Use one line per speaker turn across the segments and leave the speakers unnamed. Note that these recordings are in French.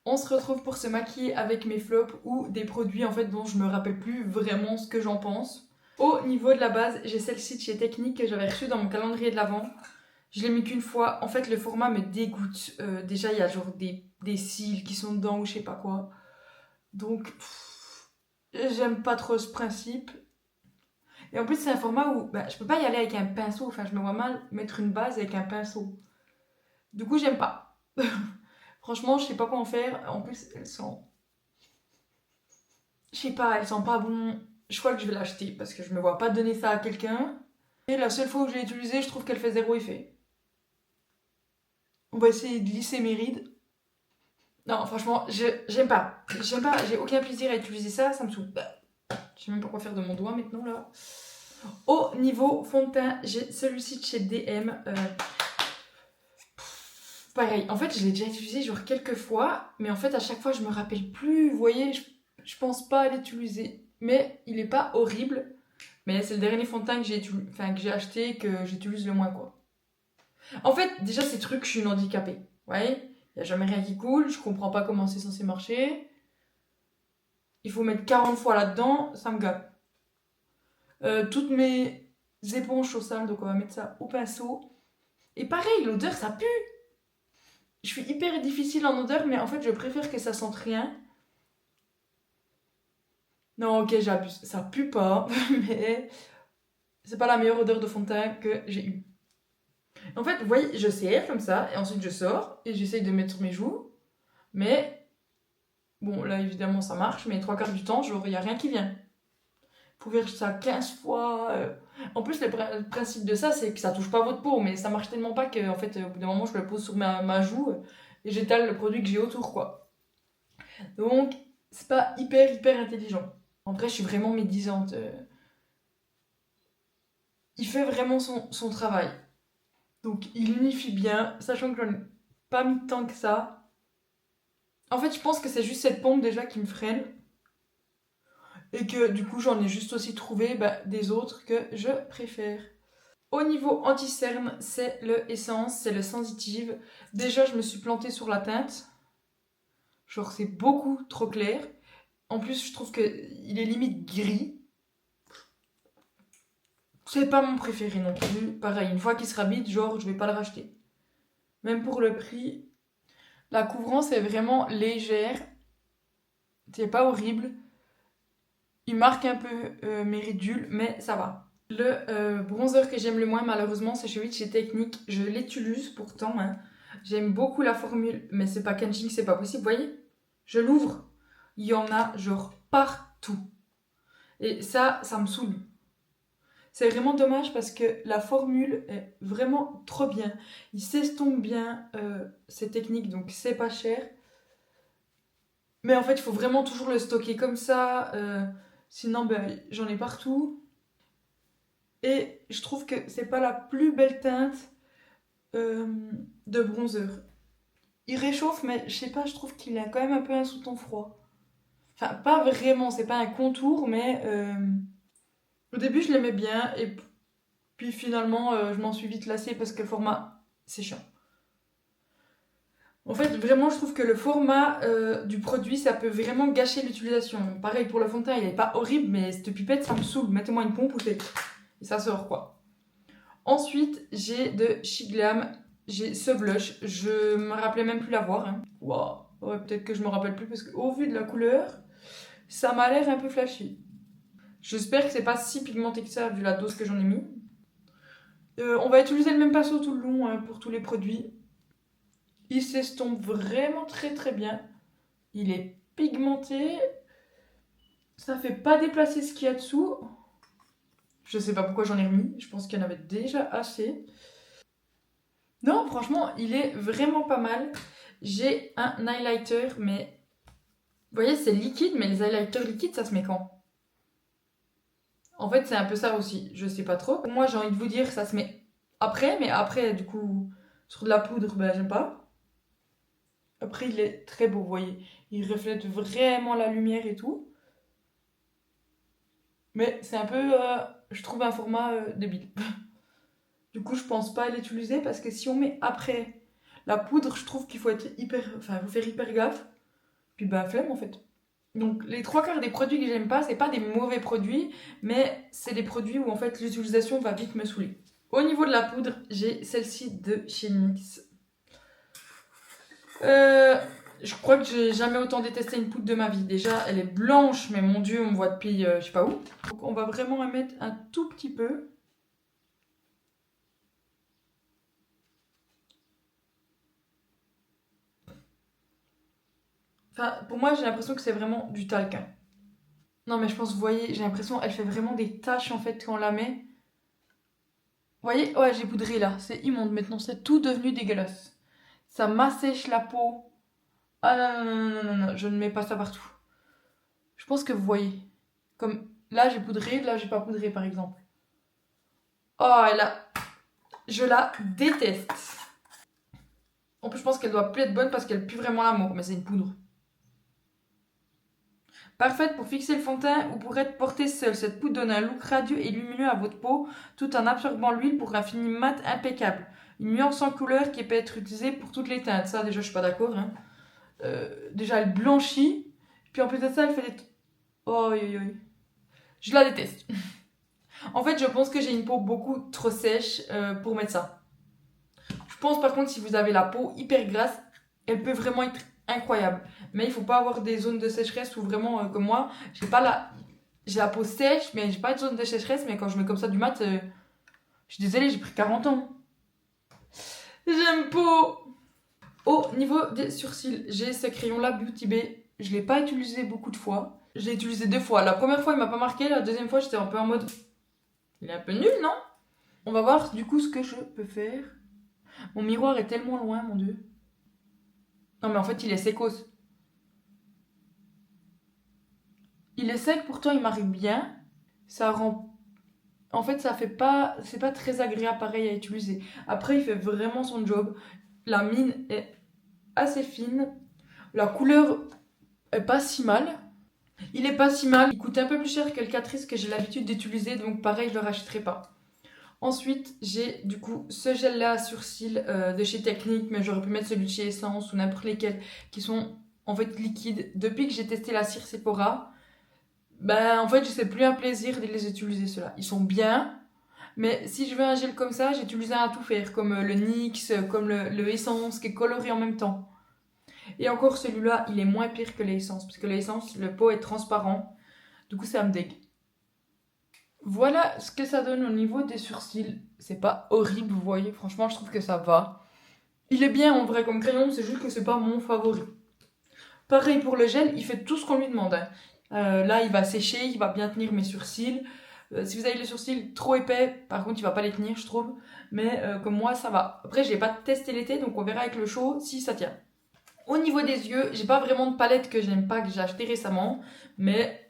On se retrouve pour se maquiller avec mes flops ou des produits en fait dont je me rappelle plus vraiment ce que j'en pense. Au niveau de la base, j'ai celle-ci de chez Technique que j'avais reçue dans mon calendrier de l'Avent. Je l'ai mis qu'une fois. En fait, le format me dégoûte. Déjà, il y a genre des cils qui sont dedans ou je sais pas quoi. Donc, j'aime pas trop ce principe. Et en plus, c'est un format où je peux pas y aller avec un pinceau. Enfin, je me vois mal mettre une base avec un pinceau. Du coup, j'aime pas. Franchement, je sais pas quoi en faire. En plus, elles sont... Je sais pas, elles sont pas bon. Je crois que je vais l'acheter parce que je me vois pas donner ça à quelqu'un. Et la seule fois où je l'ai utilisée, je trouve qu'elle fait zéro effet. On va essayer de lisser mes rides. Non, franchement, j'aime pas. J'aime pas, j'ai aucun plaisir à utiliser ça, ça me saoule. Je sais même pas quoi faire de mon doigt maintenant là. Au niveau fond de teint, j'ai celui-ci de chez DM. Pareil, en fait, je l'ai déjà utilisé genre quelques fois, mais en fait, à chaque fois, je me rappelle plus. Vous voyez, je pense pas à l'utiliser. Mais il est pas horrible. Mais c'est le dernier fond de teint que j'ai acheté, que j'utilise le moins quoi. En fait, déjà, ces trucs, je suis une handicapée. Vous voyez, il n'y a jamais rien qui coule, je comprends pas comment c'est censé marcher. Il faut mettre 40 fois là-dedans, ça me gave. Toutes mes éponges sont sales, donc on va mettre ça au pinceau. Et pareil, l'odeur, ça pue. Je suis hyper difficile en odeur, mais en fait, je préfère que ça sente rien. Non, ok, j'abuse. Ça pue pas, mais c'est pas la meilleure odeur de fond de teint que j'ai eue. En fait, vous voyez, je serre comme ça, et ensuite je sors, et j'essaye de mettre mes joues. Mais, bon, là, évidemment, ça marche, mais 3 quarts du temps, genre, il n'y a rien qui vient. Faut faire ça 15 fois. En plus, le principe de ça, c'est que ça touche pas votre peau, mais ça marche tellement pas que, en fait, au bout d'un moment, je le pose sur ma joue et j'étale le produit que j'ai autour, quoi. Donc, c'est pas hyper intelligent. En vrai, je suis vraiment médisante. Il fait vraiment son travail. Donc, il unifie bien, sachant que j'en ai pas mis tant que ça. En fait, je pense que c'est juste cette pompe déjà qui me freine. Et que du coup, j'en ai juste aussi trouvé des autres que je préfère. Au niveau anti-cerne, c'est le Essence, c'est le Sensitive. Déjà, je me suis plantée sur la teinte. Genre, c'est beaucoup trop clair. En plus, je trouve qu'il est limite gris. C'est pas mon préféré non plus. Pareil, une fois qu'il sera bide, genre, je vais pas le racheter. Même pour le prix. La couvrance est vraiment légère. C'est pas horrible. Il marque un peu mes ridules, mais ça va. Le bronzer que j'aime le moins, malheureusement, c'est celui de chez Technique. Je l'utilise pourtant. Hein. J'aime beaucoup la formule, mais c'est packaging, c'est pas possible. Vous voyez, je l'ouvre. Il y en a genre partout. Et ça me saoule. C'est vraiment dommage parce que la formule est vraiment trop bien. Il s'estompe bien, c'est Technique, donc c'est pas cher. Mais en fait, il faut vraiment toujours le stocker comme ça. Sinon, j'en ai partout. Et je trouve que c'est pas la plus belle teinte de bronzer. Il réchauffe, mais je sais pas, je trouve qu'il a quand même un peu un sous-ton froid. Enfin, pas vraiment, c'est pas un contour, mais au début je l'aimais bien, et puis finalement je m'en suis vite lassée parce que le format, c'est chiant. En fait, vraiment, je trouve que le format du produit, ça peut vraiment gâcher l'utilisation. Pareil pour le fond de teint, il est pas horrible, mais cette pipette, ça me saoule. Mettez-moi une pompe et ça sort quoi. Ensuite, j'ai de Chic Glam, j'ai ce blush, je me rappelais même plus l'avoir. Hein. Wow. Ouais, peut-être que je me rappelle plus parce qu'au vu de la couleur, ça m'a l'air un peu flashy. J'espère que c'est pas si pigmenté que ça vu la dose que j'en ai mis. On va utiliser le même pinceau tout le long hein, pour tous les produits. Il s'estompe vraiment très bien. Il est pigmenté. Ça fait pas déplacer ce qu'il y a dessous. Je sais pas pourquoi j'en ai remis. Je pense qu'il y en avait déjà assez. Non, franchement, il est vraiment pas mal. J'ai un highlighter, mais... Vous voyez, c'est liquide, mais les highlighters liquides, ça se met quand? En fait, c'est un peu ça aussi. Je sais pas trop. Moi, j'ai envie de vous dire, ça se met après, mais après, du coup, sur de la poudre, j'aime pas. Après, il est très beau, vous voyez. Il reflète vraiment la lumière et tout. Mais c'est un peu, je trouve, un format débile. Du coup, je pense pas à l'utiliser parce que si on met après la poudre, je trouve qu'il faut être faut faire hyper gaffe. Puis bah flemme en fait. Donc les trois quarts des produits que j'aime pas, c'est pas des mauvais produits, mais c'est des produits où en fait l'utilisation va vite me saouler. Au niveau de la poudre, j'ai celle-ci de chez NYX. Je crois que j'ai jamais autant détesté une poudre de ma vie. Déjà, elle est blanche, mais mon dieu, on me voit depuis je sais pas où. Donc on va vraiment en mettre un tout petit peu. Enfin, pour moi, j'ai l'impression que c'est vraiment du talc. Hein. Non, mais je pense, vous voyez, j'ai l'impression qu'elle fait vraiment des taches en fait quand on la met. Vous voyez, ouais, j'ai poudré là. C'est immonde maintenant, c'est tout devenu dégueulasse. Ça m'assèche la peau. Ah non, non, non, non, non, non, je ne mets pas ça partout. Je pense que vous voyez. Comme là, j'ai poudré, là, j'ai pas poudré par exemple. Oh, elle a... Je la déteste. En plus, je pense qu'elle doit plus être bonne parce qu'elle pue vraiment l'amour, mais c'est une poudre. Parfaite pour fixer le fond de teint ou pour être portée seule. Cette poudre donne un look radieux et lumineux à votre peau tout en absorbant l'huile pour un fini mat impeccable. Une nuance sans couleur qui peut être utilisée pour toutes les teintes. Ça, déjà, je suis pas d'accord. Hein. Déjà, elle blanchit. Puis en plus de ça, elle fait des... Oh, oui, oui. Je la déteste. En fait, je pense que j'ai une peau beaucoup trop sèche pour mettre ça. Je pense par contre, si vous avez la peau hyper grasse, elle peut vraiment être incroyable. Mais il faut pas avoir des zones de sécheresse où vraiment, comme moi, j'ai la peau sèche, mais j'ai pas de zone de sécheresse. Mais quand je mets comme ça du mat, je suis désolée, j'ai pris 40 ans. J'aime pas. Au niveau des sourcils, j'ai ce crayon-là Beauty Bay. Je l'ai pas utilisé beaucoup de fois. Je l'ai utilisé 2 fois. La première fois, il m'a pas marqué. La deuxième fois, j'étais un peu en mode... Il est un peu nul, non? On va voir du coup ce que je peux faire. Mon miroir est tellement loin, mon dieu. Non, mais en fait, il est sécos. Il est sec, pourtant il m'arrive bien. Ça rend... En fait, ça fait pas... C'est pas très agréable pareil à utiliser. Après, il fait vraiment son job. La mine est assez fine. La couleur est pas si mal. Il est pas si mal. Il coûte un peu plus cher que le Catrice que j'ai l'habitude d'utiliser. Donc pareil, je le rachèterai pas. Ensuite, j'ai du coup ce gel là à sourcils de chez Technique. Mais j'aurais pu mettre celui de chez Essence ou n'importe lesquels. Qui sont en fait liquides. Depuis que j'ai testé la cire Sephora... Ben, en fait, je sais plus un plaisir de les utiliser, ceux-là. Ils sont bien, mais si je veux un gel comme ça, j'utilise un à tout faire, comme le NYX, comme le Essence, qui est coloré en même temps. Et encore, celui-là, il est moins pire que l'Essence, parce que l'Essence, le pot est transparent. Du coup, ça me dégue. Voilà ce que ça donne au niveau des sourcils. C'est pas horrible, vous voyez. Franchement, je trouve que ça va. Il est bien en vrai comme crayon, c'est juste que c'est pas mon favori. Pareil pour le gel, il fait tout ce qu'on lui demande. Hein. Là, il va sécher, il va bien tenir mes sourcils. Si vous avez les sourcils trop épais, par contre, il va pas les tenir, je trouve. Mais comme moi, ça va. Après, j'ai pas testé l'été, donc on verra avec le chaud si ça tient. Au niveau des yeux, j'ai pas vraiment de palette que j'aime pas, que j'ai acheté récemment. Mais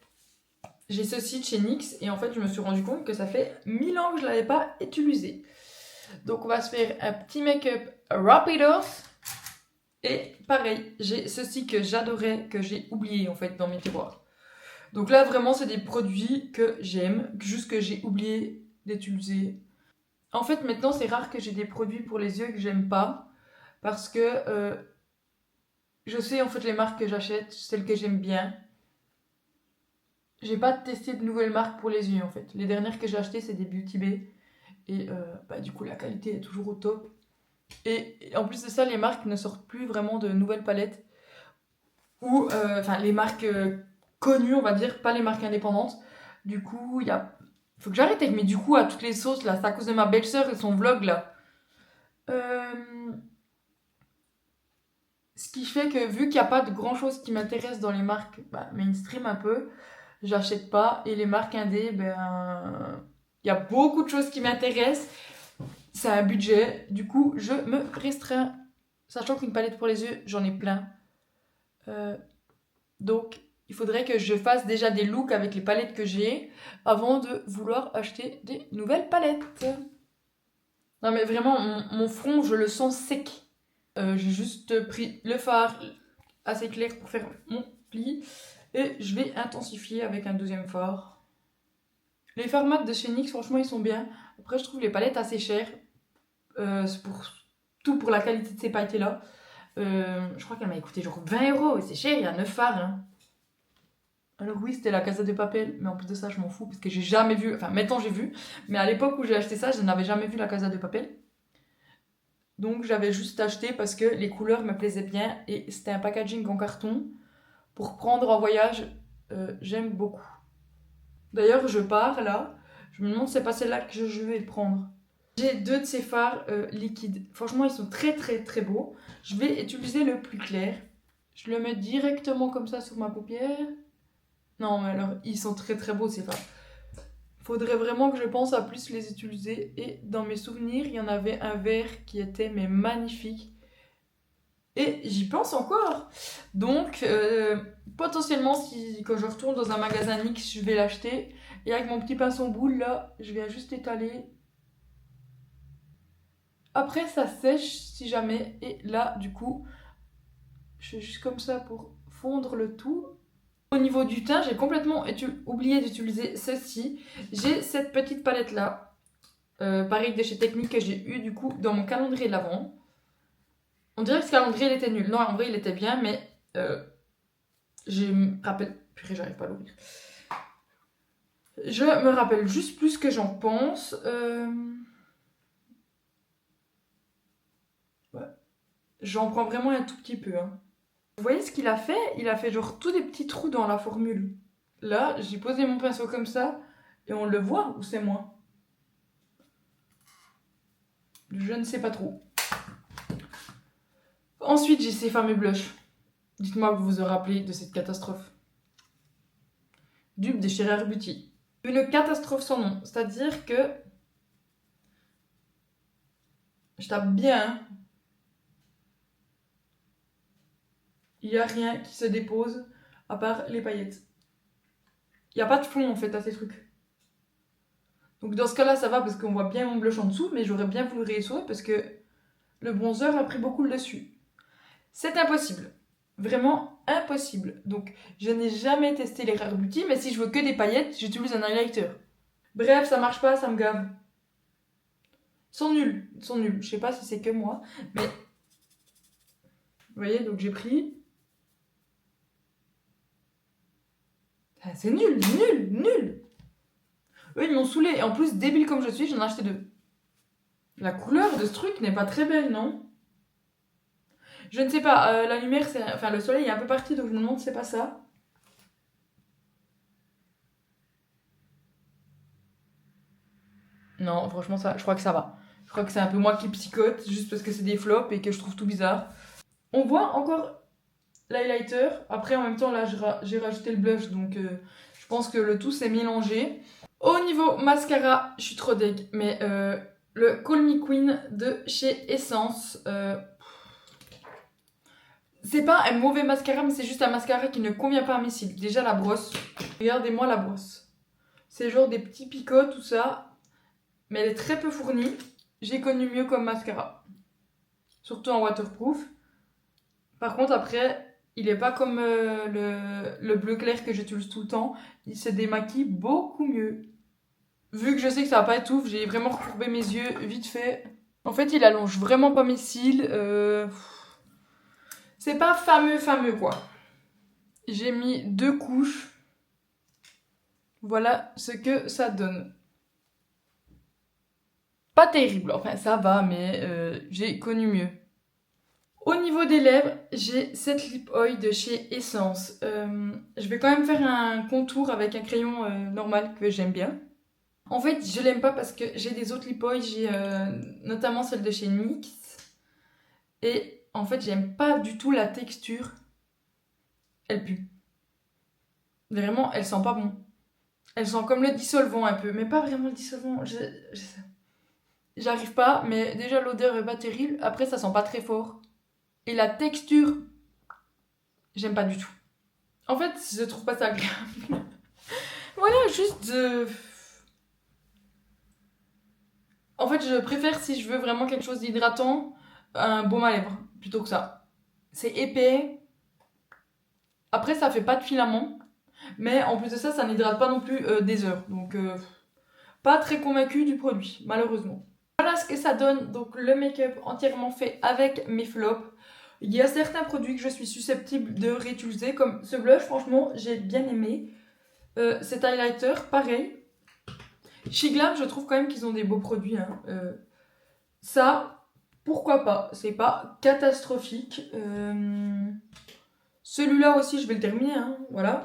j'ai ceci de chez NYX. Et en fait, je me suis rendu compte que ça fait 1000 ans que je l'avais pas utilisé. Donc, on va se faire un petit make-up rapidos. Et pareil, j'ai ceci que j'adorais, que j'ai oublié en fait dans mes tiroirs. Donc là, vraiment, c'est des produits que j'aime, juste que j'ai oublié d'utiliser. En fait, maintenant, c'est rare que j'ai des produits pour les yeux que j'aime pas. Parce que je sais en fait les marques que j'achète, celles que j'aime bien. J'ai pas testé de nouvelles marques pour les yeux en fait. Les dernières que j'ai achetées, c'est des Beauty Bay. Et du coup, la qualité est toujours au top. Et en plus de ça, les marques ne sortent plus vraiment de nouvelles palettes. Ou, les marques connues, on va dire, pas les marques indépendantes. Du coup, il y a... Faut que j'arrête avec mes du coup à toutes les sauces, là. C'est à cause de ma belle-sœur et son vlog, là. Ce qui fait que, vu qu'il n'y a pas de grand-chose qui m'intéresse dans les marques mainstream un peu, j'achète pas. Et les marques indé, il y a beaucoup de choses qui m'intéressent. C'est un budget. Du coup, je me restreins. Sachant qu'une palette pour les yeux, j'en ai plein. Donc, il faudrait que je fasse déjà des looks avec les palettes que j'ai avant de vouloir acheter des nouvelles palettes. Non mais vraiment, mon front, je le sens sec. J'ai juste pris le fard assez clair pour faire mon pli. Et je vais intensifier avec un deuxième fard. Les fards mat de chez NYX, franchement, ils sont bien. Après, je trouve les palettes assez chères. C'est pour la qualité de ces pailletés-là. Je crois qu'elle m'a coûté genre 20 €. C'est cher, il y a 9 fards. Hein. Alors oui, c'était la Casa de Papel, mais en plus de ça, je m'en fous parce que j'ai jamais vu. Enfin, maintenant j'ai vu, mais à l'époque où j'ai acheté ça, je n'avais jamais vu la Casa de Papel. Donc j'avais juste acheté parce que les couleurs me plaisaient bien et c'était un packaging en carton pour prendre en voyage. J'aime beaucoup. D'ailleurs, je pars là. Je me demande si c'est pas celle-là que je vais prendre. J'ai 2 de ces fards liquides. Franchement, ils sont très très très beaux. Je vais utiliser le plus clair. Je le mets directement comme ça sur ma paupière. Non, mais alors, ils sont très très beaux ces fards. Faudrait vraiment que je pense à plus les utiliser. Et dans mes souvenirs, il y en avait un vert qui était mais magnifique. Et j'y pense encore. Donc, potentiellement, si quand je retourne dans un magasin NYX, je vais l'acheter. Et avec mon petit pinceau boule, là, je viens juste étaler. Après, ça sèche si jamais. Et là, du coup, je fais juste comme ça pour fondre le tout. Au niveau du teint, j'ai complètement oublié d'utiliser ceci. J'ai cette petite palette là, pareil de chez Technique que j'ai eu du coup dans mon calendrier de l'Avent. On dirait que ce calendrier il était nul. Non, en vrai il était bien, mais je me rappelle. Purée, j'arrive pas à l'ouvrir. Je me rappelle juste plus ce que j'en pense. Ouais. J'en prends vraiment un tout petit peu. Hein. Vous voyez ce qu'il a fait? Il a fait genre tous des petits trous dans la formule. Là, j'ai posé mon pinceau comme ça et on le voit ou c'est moi? Je ne sais pas trop. Ensuite, j'ai ces fameux blushs. Dites-moi que vous vous rappelez de cette catastrophe. Dupe de chez Rare Beauty. Une catastrophe sans nom. C'est-à-dire que... Je tape bien. Il n'y a rien qui se dépose à part les paillettes. Il n'y a pas de fond en fait à ces trucs. Donc dans ce cas-là, ça va parce qu'on voit bien mon blush en dessous, mais j'aurais bien voulu réessorer parce que le bronzer a pris beaucoup le dessus. C'est impossible. Vraiment impossible. Donc je n'ai jamais testé les Rare Beauty, mais si je veux que des paillettes, j'utilise un highlighter. Bref, ça marche pas, ça me gave. Ils sont nuls. Ils sont nuls. Je sais pas si c'est que moi, mais... Vous voyez, donc j'ai pris... Ah, c'est nul, nul, nul. Eux, ils m'ont saoulé. Et en plus, débile comme je suis, j'en ai acheté 2. La couleur de ce truc n'est pas très belle, non? Je ne sais pas. La lumière, c'est... Enfin, le soleil est un peu parti, donc je me demande si c'est pas ça. Non, franchement, ça, je crois que ça va. Je crois que c'est un peu moi qui psychote, juste parce que c'est des flops et que je trouve tout bizarre. On voit encore l'highlighter. Après, en même temps, là, j'ai rajouté le blush, donc je pense que le tout s'est mélangé. Au niveau mascara, je suis trop deg, mais le Call Me Queen de chez Essence, c'est pas un mauvais mascara, mais c'est juste un mascara qui ne convient pas à mes cils. Déjà la brosse, regardez-moi la brosse. C'est genre des petits picots, tout ça, mais elle est très peu fournie. J'ai connu mieux comme mascara, surtout en waterproof. Par contre, après, il est pas comme le bleu clair que j'utilise tout le temps. Il se démaquille beaucoup mieux. Vu que je sais que ça va pas être ouf, j'ai vraiment recourbé mes yeux vite fait. En fait, il allonge vraiment pas mes cils. C'est pas fameux quoi. J'ai mis 2 couches. Voilà ce que ça donne. Pas terrible, enfin ça va, mais j'ai connu mieux. Au niveau des lèvres, j'ai cette lip oil de chez Essence. Je vais quand même faire un contour avec un crayon normal que j'aime bien. En fait, je l'aime pas parce que j'ai des autres lip oil, j'ai notamment celle de chez NYX. Et en fait, j'aime pas du tout la texture. Elle pue. Vraiment, elle sent pas bon. Elle sent comme le dissolvant un peu, mais pas vraiment le dissolvant. J'arrive pas, mais déjà l'odeur est pas terrible. Après, ça sent pas très fort. Et la texture, j'aime pas du tout. En fait, je trouve pas ça agréable. Voilà, juste... En fait, je préfère, si je veux vraiment quelque chose d'hydratant, un baume à lèvres, plutôt que ça. C'est épais. Après, ça fait pas de filament. Mais en plus de ça, ça n'hydrate pas non plus des heures. Donc, pas très convaincue du produit, malheureusement. Voilà ce que ça donne. Donc, le make-up entièrement fait avec mes flops. Il y a certains produits que je suis susceptible de réutiliser, comme ce blush, franchement, j'ai bien aimé. Cet highlighter, pareil. Chez Glam, je trouve quand même qu'ils ont des beaux produits. Hein. Ça, pourquoi pas? C'est pas catastrophique. Celui-là aussi, je vais le terminer. Hein. Voilà.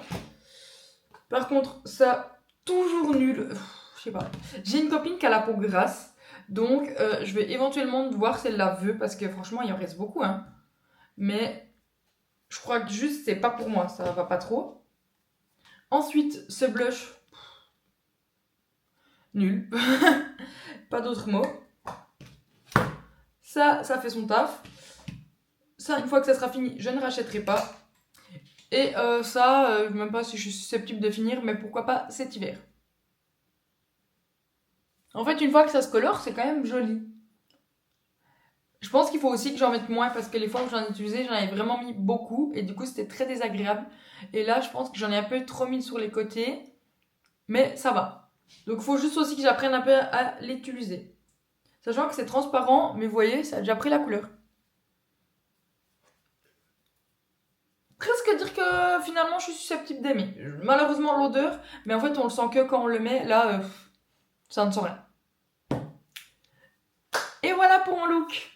Par contre, ça, toujours nul. Je sais pas. J'ai une copine qui a la peau grasse. Donc, je vais éventuellement voir si elle la veut. Parce que franchement, il en reste beaucoup. Hein. Mais je crois que juste, c'est pas pour moi. Ça va pas trop. Ensuite, ce blush. Nul. Pas d'autres mots. Ça fait son taf. Ça, une fois que ça sera fini, je ne rachèterai pas. Et ça, même pas si je suis susceptible de finir, mais pourquoi pas cet hiver. En fait, une fois que ça se colore, c'est quand même joli. Je pense qu'il faut aussi que j'en mette moins parce que les fois où j'en ai utilisé, j'en avais vraiment mis beaucoup et du coup c'était très désagréable. Et là, je pense que j'en ai un peu trop mis sur les côtés, mais ça va. Donc il faut juste aussi que j'apprenne un peu à l'utiliser. Sachant que c'est transparent, mais vous voyez, ça a déjà pris la couleur. Presque dire que finalement je suis susceptible d'aimer. Malheureusement l'odeur, mais en fait on le sent que quand on le met, là, ça ne sent rien. Et voilà pour mon look.